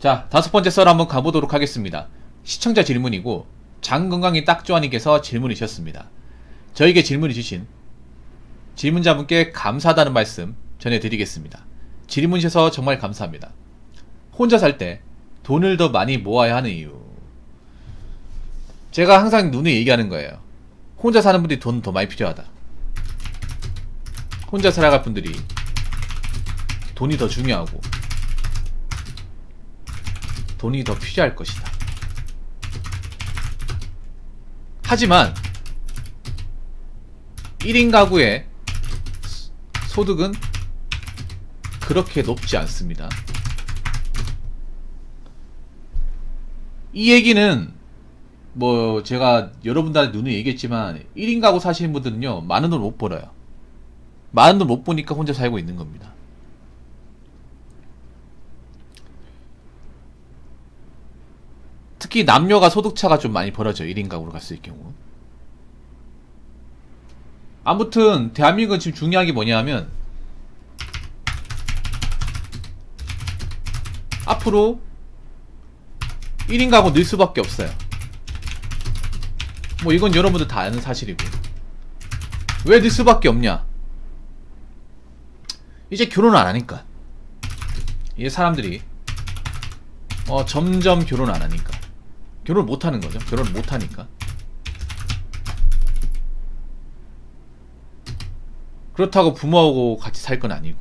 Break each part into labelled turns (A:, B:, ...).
A: 자, 5번째 썰 한번 가보도록 하겠습니다. 시청자 질문이고 장건강이 딱조아님께서 질문이셨습니다. 저에게 질문이 주신 질문자분께 감사하다는 말씀 전해드리겠습니다. 질문 주셔서 정말 감사합니다. 혼자 살 때 돈을 더 많이 모아야 하는 이유. 제가 항상 누누이 얘기하는 거예요. 혼자 사는 분들이 돈 더 많이 필요하다. 혼자 살아갈 분들이 돈이 더 중요하고 돈이 더 필요할 것이다. 하지만 1인 가구의 소득은 그렇게 높지 않습니다. 이 얘기는 뭐 제가 여러분들한테 누누이 얘기했지만 1인 가구 사시는 분들은요 많은 돈 못 벌어요. 많은 돈 못 버니까 혼자 살고 있는 겁니다. 특히 남녀가 소득차가 좀 많이 벌어져요. 1인 가구로 갔을 경우. 아무튼 대한민국은 지금 중요한 게 뭐냐면 앞으로 1인 가구 늘 수밖에 없어요. 뭐 이건 여러분들 다 아는 사실이고. 왜 늘 수밖에 없냐? 이제 결혼을 안 하니까. 이게 사람들이 점점 결혼을 안 하니까. 결혼을 못 하는 거죠. 결혼을 못 하니까. 그렇다고 부모하고 같이 살 건 아니고.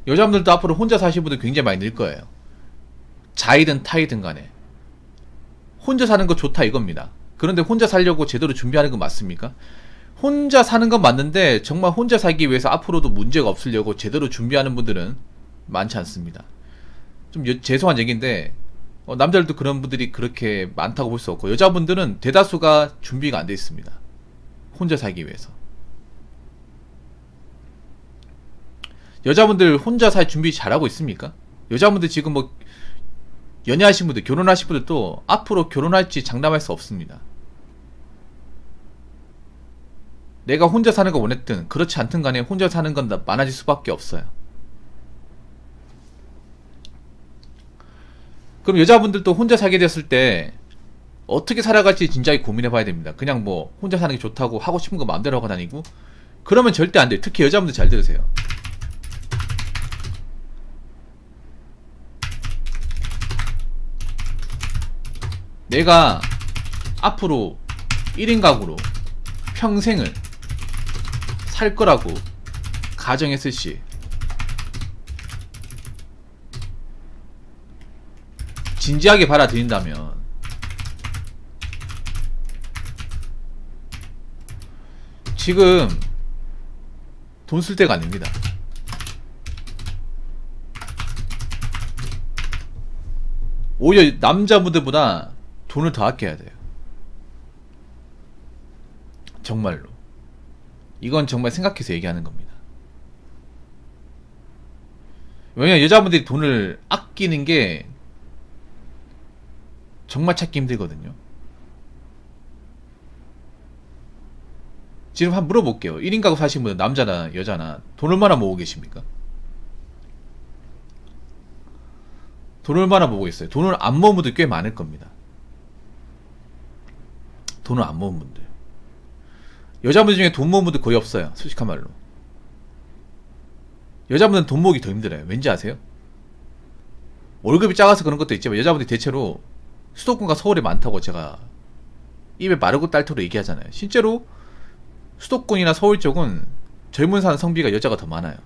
A: 여자분들도 앞으로 혼자 사시는 분들 굉장히 많이 늘 거예요. 자이든 타이든 간에. 혼자 사는 거 좋다 이겁니다. 그런데 혼자 살려고 제대로 준비하는 건 맞습니까? 혼자 사는 건 맞는데 정말 혼자 살기 위해서 앞으로도 문제가 없으려고 제대로 준비하는 분들은 많지 않습니다. 좀 죄송한 얘기인데 남자들도 그런 분들이 그렇게 많다고 볼 수 없고 여자분들은 대다수가 준비가 안 돼 있습니다. 혼자 살기 위해서. 여자분들 혼자 살 준비 잘하고 있습니까? 여자분들 지금 뭐 연애하신 분들, 결혼하신 분들도 앞으로 결혼할지 장담할 수 없습니다. 내가 혼자 사는 거 원했든 그렇지 않든 간에 혼자 사는 건 많아질 수밖에 없어요. 그럼 여자분들도 혼자 살게 됐을 때 어떻게 살아갈지 진작에 고민해 봐야 됩니다. 그냥 뭐 혼자 사는 게 좋다고 하고 싶은 거 마음대로 하고 다니고 그러면 절대 안 돼요. 특히 여자분들 잘 들으세요. 내가 앞으로 1인 가구로 평생을 살 거라고 가정했을 시 진지하게 받아들인다면 지금 돈 쓸 때가 아닙니다. 오히려 남자분들보다 돈을 더 아껴야 돼요. 정말로. 이건 정말 생각해서 얘기하는 겁니다. 왜냐면 여자분들이 돈을 아끼는 게 정말 찾기 힘들거든요. 지금 한번 물어볼게요. 1인 가구 사시는 분들 남자나 여자나 돈 얼마나 모으고 계십니까? 돈 얼마나 모으고 있어요? 돈을 안 모은 분들 꽤 많을 겁니다. 돈을 안 모은 분들. 여자분들 중에 돈 모은 분들 거의 없어요. 솔직한 말로. 여자분들은 돈 모으기 더 힘들어요. 왠지 아세요? 월급이 작아서 그런 것도 있지만 여자분들이 대체로 수도권과 서울에 많다고 제가 입에 마르고 딸토로 얘기하잖아요. 실제로 수도권이나 서울 쪽은 젊은 사는 성비가 여자가 더 많아요.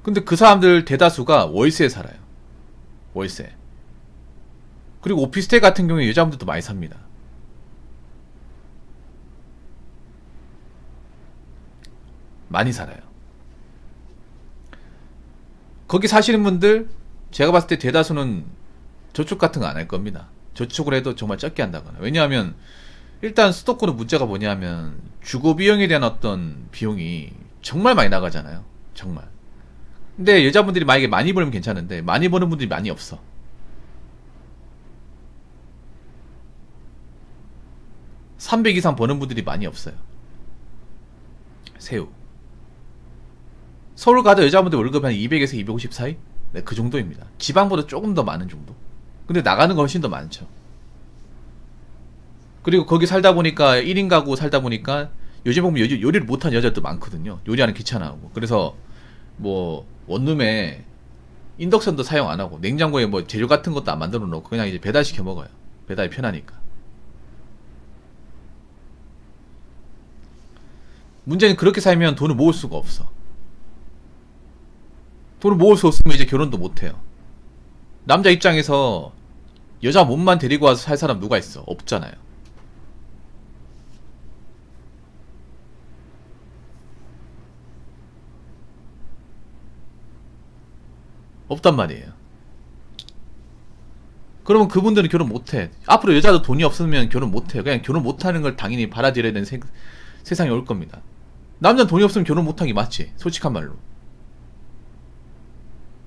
A: 근데 그 사람들 대다수가 월세에 살아요. 월세. 그리고 오피스텔 같은 경우에 여자분들도 많이 삽니다. 많이 살아요. 거기 사시는 분들 제가 봤을 때 대다수는 저축 같은 거 안 할 겁니다. 저축을 해도 정말 적게 한다거나. 왜냐하면 일단 수도권의 문제가 뭐냐면 주거 비용에 대한 어떤 비용이 정말 많이 나가잖아요. 정말. 근데 여자분들이 만약에 많이 벌면 괜찮은데 많이 버는 분들이 많이 없어. $300 이상 버는 분들이 많이 없어요. 새우 서울 가도 여자분들 월급이 한 200에서 250 사이? 네, 그 정도입니다. 지방보다 조금 더 많은 정도. 근데 나가는 거 훨씬 더 많죠. 그리고 거기 살다 보니까 1인 가구 살다 보니까 요즘 보면 요리를 못하는 여자들도 많거든요. 요리하는 귀찮아하고. 그래서 뭐 원룸에 인덕션도 사용 안 하고 냉장고에 뭐 재료 같은 것도 안 만들어 놓고 그냥 이제 배달시켜 먹어요. 배달이 편하니까. 문제는 그렇게 살면 돈을 모을 수가 없어. 돈을 모을 수 없으면 이제 결혼도 못 해요. 남자 입장에서 여자 몸만 데리고 와서 살 사람 누가 있어? 없잖아요. 없단 말이에요. 그러면 그분들은 결혼 못해. 앞으로 여자도 돈이 없으면 결혼 못해요. 그냥 결혼 못하는 걸 당연히 받아들여야 되는 세상이 올 겁니다. 남자는 돈이 없으면 결혼 못하기 맞지. 솔직한 말로.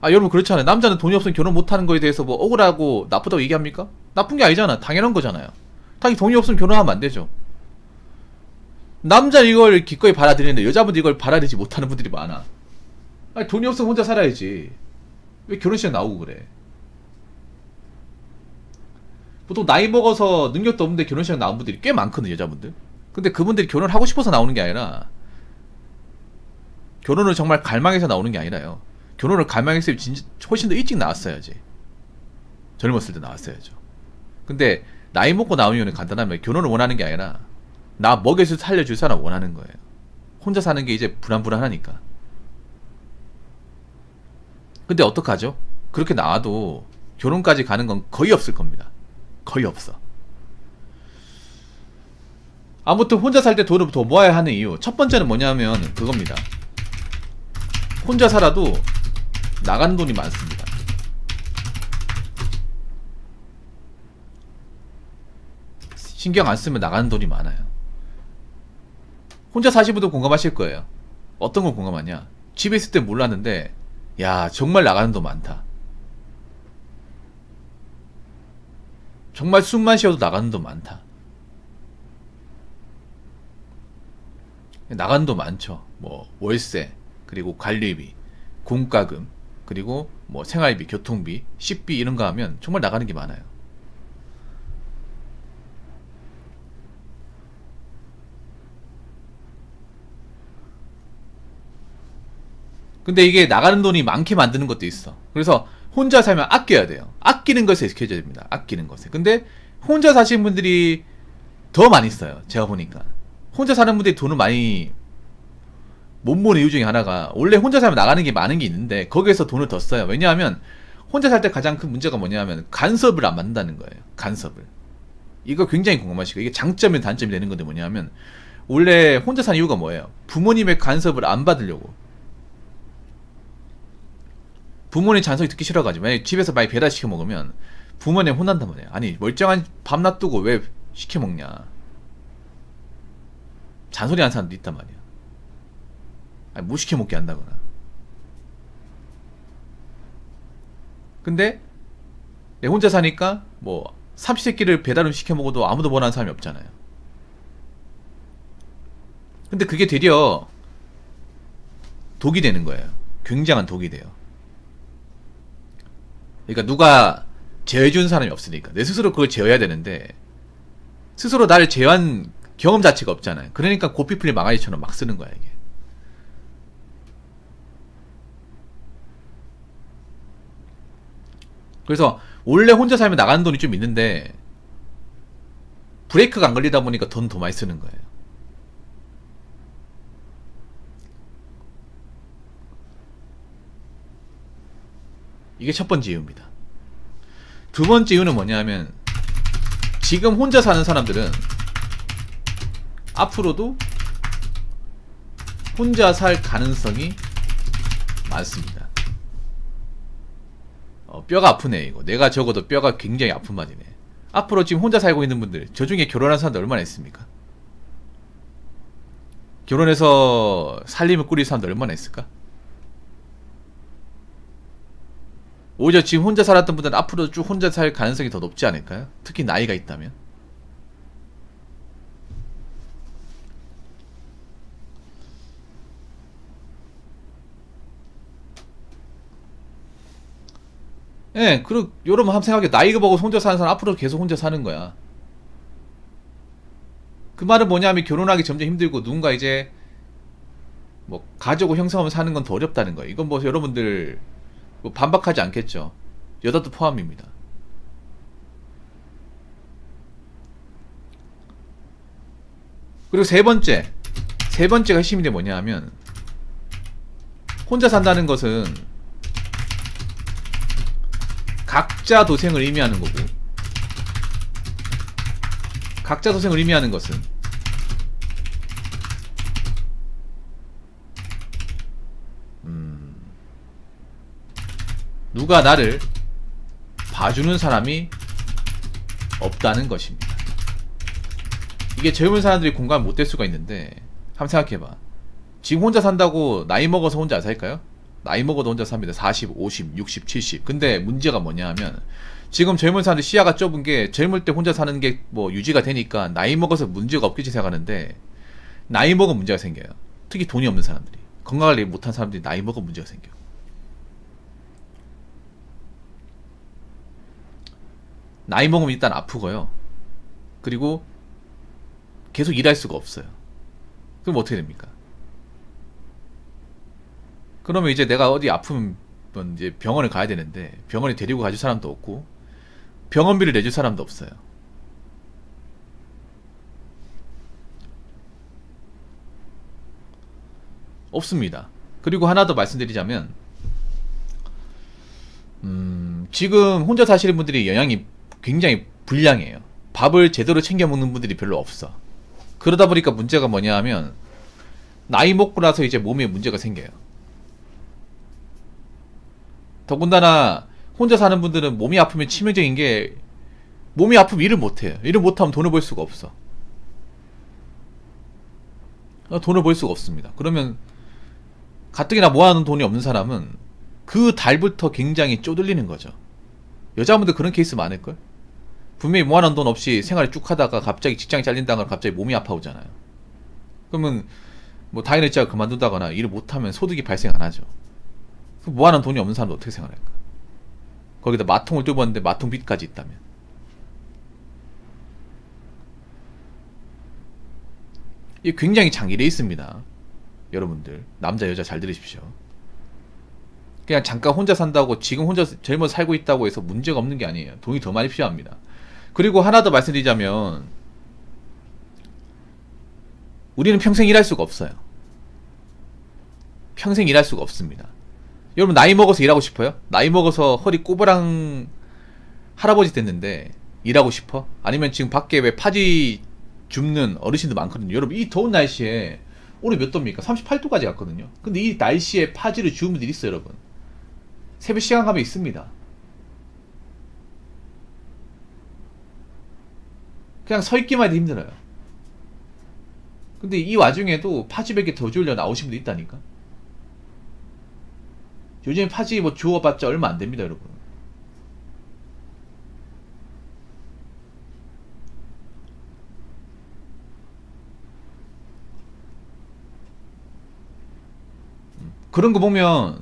A: 아, 여러분 그렇잖아요. 남자는 돈이 없으면 결혼 못하는 거에 대해서 뭐 억울하고 나쁘다고 얘기합니까? 나쁜 게 아니잖아. 당연한 거잖아요. 당연히 돈이 없으면 결혼하면 안 되죠. 남자 이걸 기꺼이 받아들이는데 여자분들 이걸 받아들이지 못하는 분들이 많아. 아니, 돈이 없으면 혼자 살아야지. 왜 결혼식에 나오고 그래? 보통 나이 먹어서 능력도 없는데 결혼식 나온 분들이 꽤 많거든, 여자분들. 근데 그분들이 결혼을 하고 싶어서 나오는 게 아니라 결혼을 정말 갈망해서 나오는 게 아니라요. 결혼을 갈망했으면 훨씬 더 일찍 나왔어야지. 젊었을 때 나왔어야죠. 근데 나이 먹고 나온 이유는 간단하면 결혼을 원하는 게 아니라 나 먹여서 살려줄 사람 원하는 거예요. 혼자 사는 게 이제 불안불안하니까. 근데 어떡하죠? 그렇게 나와도 결혼까지 가는 건 거의 없을 겁니다. 거의 없어. 아무튼 혼자 살 때 돈을 더 모아야 하는 이유 첫 번째는 뭐냐면 그겁니다. 혼자 살아도 나가는 돈이 많습니다. 신경 안 쓰면 나가는 돈이 많아요. 혼자 사시는 분도 공감하실 거예요. 어떤 걸 공감하냐? 집에 있을 때 몰랐는데 야, 정말 나가는 돈 많다. 정말 숨만 쉬어도 나가는 돈 많다. 나가는 돈 많죠. 뭐 월세, 그리고 관리비, 공과금, 그리고 뭐 생활비, 교통비, 식비 이런 거 하면 정말 나가는 게 많아요. 근데 이게 나가는 돈이 많게 만드는 것도 있어. 그래서 혼자 살면 아껴야 돼요. 아끼는 것에 익숙해져야 됩니다. 아끼는 것에. 근데 혼자 사시는 분들이 더 많이 써요. 제가 보니까. 혼자 사는 분들이 돈을 많이 못 모는 이유 중에 하나가 원래 혼자 살면 나가는 게 많은 게 있는데 거기에서 돈을 더 써요. 왜냐하면 혼자 살 때 가장 큰 문제가 뭐냐면 간섭을 안 만든다는 거예요. 간섭을. 이거 굉장히 궁금하시고 이게 장점이 단점이 되는 건데 뭐냐면 원래 혼자 사는 이유가 뭐예요? 부모님의 간섭을 안 받으려고. 부모님 잔소리 듣기 싫어가지고 만약에 집에서 많이 배달시켜 먹으면 부모님 혼난단 말이에요. 아니 멀쩡한 밥 놔두고 왜 시켜 먹냐. 잔소리 하는 사람도 있단 말이야. 아니 못 시켜 먹게 한다거나. 근데 내 혼자 사니까 뭐 삼시세끼를 배달을 시켜 먹어도 아무도 원하는 사람이 없잖아요. 근데 그게 되려 독이 되는 거예요. 굉장한 독이 돼요. 그러니까 누가 제어해주는 사람이 없으니까 내 스스로 그걸 제어해야 되는데 스스로 나를 제어한 경험 자체가 없잖아요. 그러니까 고삐 풀린 망아지처럼 막 쓰는 거야 이게. 그래서 원래 혼자 살면 나가는 돈이 좀 있는데 브레이크가 안 걸리다 보니까 돈 더 많이 쓰는 거예요. 이게 첫 번째 이유입니다. 두 번째 이유는 뭐냐면 지금 혼자 사는 사람들은 앞으로도 혼자 살 가능성이 많습니다. 뼈가 아프네 이거. 내가 적어도 뼈가 굉장히 아픈 말이네. 앞으로 지금 혼자 살고 있는 분들 저 중에 결혼한 사람들 얼마나 있습니까? 결혼해서 살림을 꾸릴 사람들 얼마나 있을까? 오히려 지금 혼자 살았던 분들은 앞으로 쭉 혼자 살 가능성이 더 높지 않을까요? 특히 나이가 있다면. 예, 그리고 여러분 한번 생각해. 나이가 먹어서 혼자 사는 사람 앞으로 계속 혼자 사는 거야. 그 말은 뭐냐면 결혼하기 점점 힘들고 누군가 이제 뭐 가족을 형성하면 사는 건 더 어렵다는 거예요. 이건 뭐 여러분들 뭐 반박하지 않겠죠. 여자도 포함입니다. 그리고 세 번째가 핵심인데 뭐냐면 혼자 산다는 것은 각자 도생을 의미하는 거고, 각자 도생을 의미하는 것은 누가 나를 봐주는 사람이 없다는 것입니다. 이게 젊은 사람들이 공감 못 될 수가 있는데 한번 생각해봐. 지금 혼자 산다고 나이 먹어서 혼자 안 살까요? 나이 먹어도 혼자 삽니다. 40, 50, 60, 70. 근데 문제가 뭐냐 하면 지금 젊은 사람들 시야가 좁은 게 젊을 때 혼자 사는 게 뭐 유지가 되니까 나이 먹어서 문제가 없겠지 생각하는데 나이 먹으면 문제가 생겨요. 특히 돈이 없는 사람들이, 건강관리 못한 사람들이 나이 먹으면 문제가 생겨. 나이 먹으면 일단 아프고요. 그리고 계속 일할 수가 없어요. 그럼 어떻게 됩니까? 그러면 이제 내가 어디 아프면 이제 병원을 가야 되는데 병원에 데리고 가줄 사람도 없고 병원비를 내줄 사람도 없어요. 없습니다. 그리고 하나 더 말씀드리자면 지금 혼자 사시는 분들이 영양이 굉장히 불량해요. 밥을 제대로 챙겨 먹는 분들이 별로 없어. 그러다 보니까 문제가 뭐냐 하면 나이 먹고 나서 이제 몸에 문제가 생겨요. 더군다나 혼자 사는 분들은 몸이 아프면 치명적인 게 몸이 아프면 일을 못해요. 일을 못하면 돈을 벌 수가 없어. 돈을 벌 수가 없습니다. 그러면 가뜩이나 모아놓은 돈이 없는 사람은 그 달부터 굉장히 쪼들리는 거죠. 여자분들 그런 케이스 많을걸? 분명히 모아놓은 돈 없이 생활을 쭉 하다가 갑자기 직장이 잘린다거나 갑자기 몸이 아파오잖아요. 그러면 뭐 당연히 진짜 그만둔다거나 일을 못하면 소득이 발생 안 하죠. 모아놓은 돈이 없는 사람도 어떻게 생활할까? 거기다 마통을 뚫었는데 마통 빚까지 있다면. 이게 굉장히 장기돼 있습니다. 여러분들 남자 여자 잘 들으십시오. 그냥 잠깐 혼자 산다고 지금 혼자 젊어 살고 있다고 해서 문제가 없는 게 아니에요. 돈이 더 많이 필요합니다. 그리고 하나 더 말씀드리자면 우리는 평생 일할 수가 없어요. 평생 일할 수가 없습니다. 여러분 나이 먹어서 일하고 싶어요? 나이 먹어서 허리 꼬부랑 할아버지 됐는데 일하고 싶어? 아니면 지금 밖에 왜 파지 줍는 어르신들 많거든요. 여러분 이 더운 날씨에 오늘 몇 도입니까? 38도까지 갔거든요. 근데 이 날씨에 파지를 주는 분들이 있어요. 여러분 새벽 시간 가면 있습니다. 그냥 서 있기만 해도 힘들어요. 근데 이 와중에도 파지 100개 더 주려고 나오신 분도 있다니까. 요즘에 파지 뭐 주워봤자 얼마 안 됩니다, 여러분. 그런 거 보면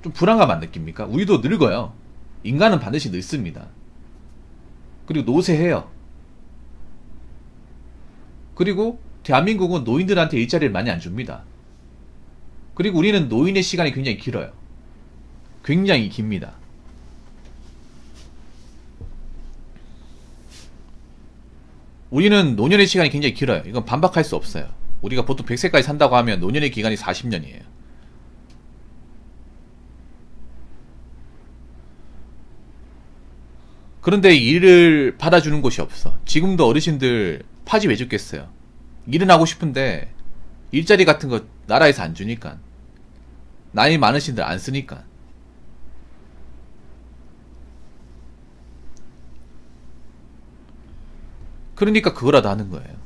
A: 좀 불안감 안 느낍니까? 우리도 늙어요. 인간은 반드시 늙습니다. 그리고 노쇠해요. 그리고 대한민국은 노인들한테 일자리를 많이 안 줍니다. 그리고 우리는 노인의 시간이 굉장히 길어요. 굉장히 깁니다. 우리는 노년의 시간이 굉장히 길어요. 이건 반박할 수 없어요. 우리가 보통 100세까지 산다고 하면 노년의 기간이 40년이에요. 그런데 일을 받아주는 곳이 없어. 지금도 어르신들 파지 왜 죽겠어요? 일은 하고 싶은데 일자리 같은 거 나라에서 안 주니까. 나이 많으신들 안 쓰니까. 그러니까 그거라도 하는 거예요.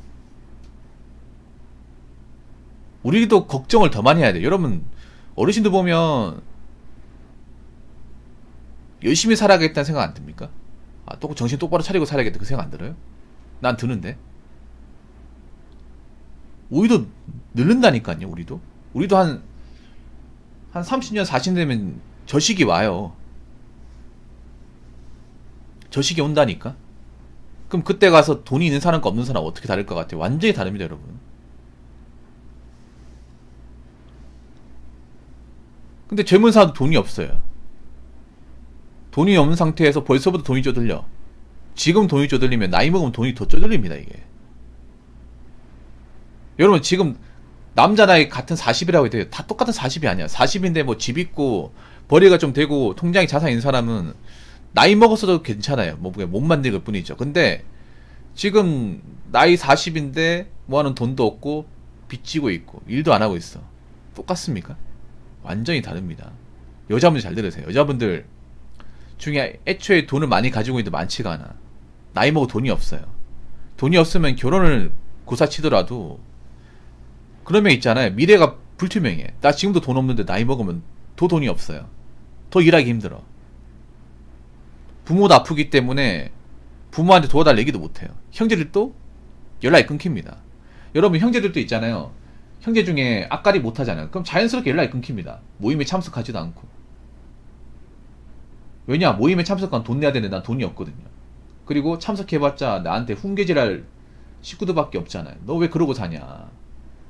A: 우리도 걱정을 더 많이 해야 돼요. 여러분 어르신들 보면 열심히 살아야겠다는 생각 안 듭니까? 아, 또 정신 똑바로 차리고 살아야겠다 그 생각 안 들어요? 난 드는데. 우리도 늙는다니까요. 우리도 한 30년 40년 되면 저 시기 와요. 저 시기 온다니까. 그럼 그때 가서 돈이 있는 사람과 없는 사람 어떻게 다를 것 같아요? 완전히 다릅니다, 여러분. 근데 젊은 사람도 돈이 없어요. 돈이 없는 상태에서 벌써부터 돈이 쪼들려. 지금 돈이 쪼들리면 나이 먹으면 돈이 더 쪼들립니다, 이게. 여러분, 지금 남자 나이 같은 40이라고 해도 다 똑같은 40이 아니야. 40인데 뭐 집 있고 벌이가 좀 되고 통장에 자산 있는 사람은 나이 먹었어도 괜찮아요. 뭐 못 만들 뿐이죠. 근데 지금 나이 40인데 뭐하는 돈도 없고 빚지고 있고 일도 안 하고 있어. 똑같습니까? 완전히 다릅니다. 여자분들 잘 들으세요. 여자분들 중에 애초에 돈을 많이 가지고 있는데 많지가 않아. 나이 먹어 돈이 없어요. 돈이 없으면 결혼을 고사치더라도 그러면 있잖아요. 미래가 불투명해. 나 지금도 돈 없는데 나이 먹으면 더 돈이 없어요. 더 일하기 힘들어. 부모도 아프기 때문에 부모한테 도와달라 얘기도 못해요. 형제들도 연락이 끊깁니다. 여러분 형제들도 있잖아요. 형제 중에 앞가리 못하잖아요. 그럼 자연스럽게 연락이 끊깁니다. 모임에 참석하지도 않고. 왜냐? 모임에 참석하면 돈 내야 되는데 난 돈이 없거든요. 그리고 참석해봤자 나한테 훈계질할 식구들밖에 없잖아요. 너 왜 그러고 사냐?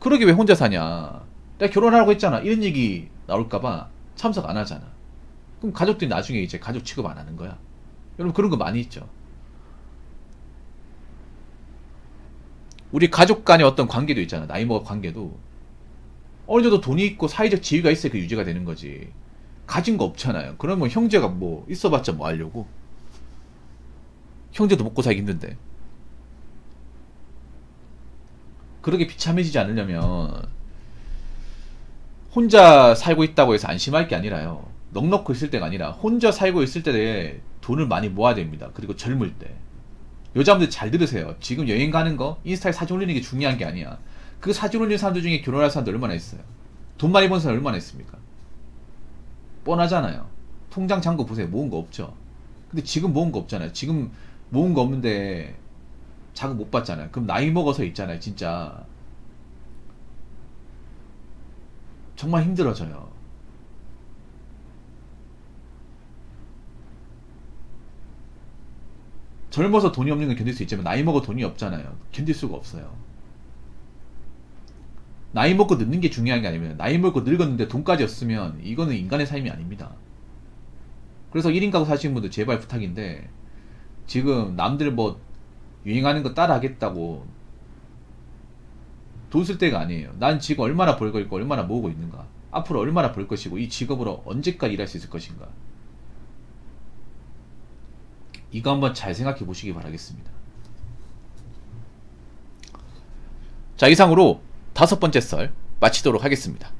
A: 그러게 왜 혼자 사냐? 내가 결혼하라고 했잖아. 이런 얘기 나올까봐 참석 안 하잖아. 그럼 가족들이 나중에 이제 가족 취급 안 하는 거야. 여러분 그런 거 많이 있죠. 우리 가족 간의 어떤 관계도 있잖아. 나이 먹은 관계도 어느 정도 돈이 있고 사회적 지위가 있어야 그 유지가 되는 거지. 가진 거 없잖아요. 그러면 형제가 뭐 있어봤자 뭐 하려고. 형제도 먹고 살기 힘든데. 그렇게 비참해지지 않으려면 혼자 살고 있다고 해서 안심할 게 아니라요. 넉넉히 있을 때가 아니라 혼자 살고 있을 때에 돈을 많이 모아야 됩니다. 그리고 젊을 때. 여자분들 잘 들으세요. 지금 여행 가는 거 인스타에 사진 올리는 게 중요한 게 아니야. 그 사진 올리는 사람들 중에 결혼할 사람들 얼마나 있어요? 돈 많이 버는 사람 얼마나 있습니까? 뻔하잖아요. 통장 잔고 보세요. 모은 거 없죠. 근데 지금 모은 거 없잖아요. 지금 모은 거 없는데 자금 못 받잖아요. 그럼 나이 먹어서 있잖아요. 진짜 정말 힘들어져요. 젊어서 돈이 없는 건 견딜 수 있지만 나이 먹어 돈이 없잖아요. 견딜 수가 없어요. 나이 먹고 늙는 게 중요한 게 아니면 나이 먹고 늙었는데 돈까지 없으면 이거는 인간의 삶이 아닙니다. 그래서 1인 가구 사시는 분들 제발 부탁인데 지금 남들 뭐 유행하는 거 따라 하겠다고 돈 쓸 때가 아니에요. 난 지금 얼마나 벌고 있고 얼마나 모으고 있는가, 앞으로 얼마나 벌 것이고 이 직업으로 언제까지 일할 수 있을 것인가, 이거 한번 잘 생각해 보시기 바라겠습니다. 자, 이상으로 5번째 썰 마치도록 하겠습니다.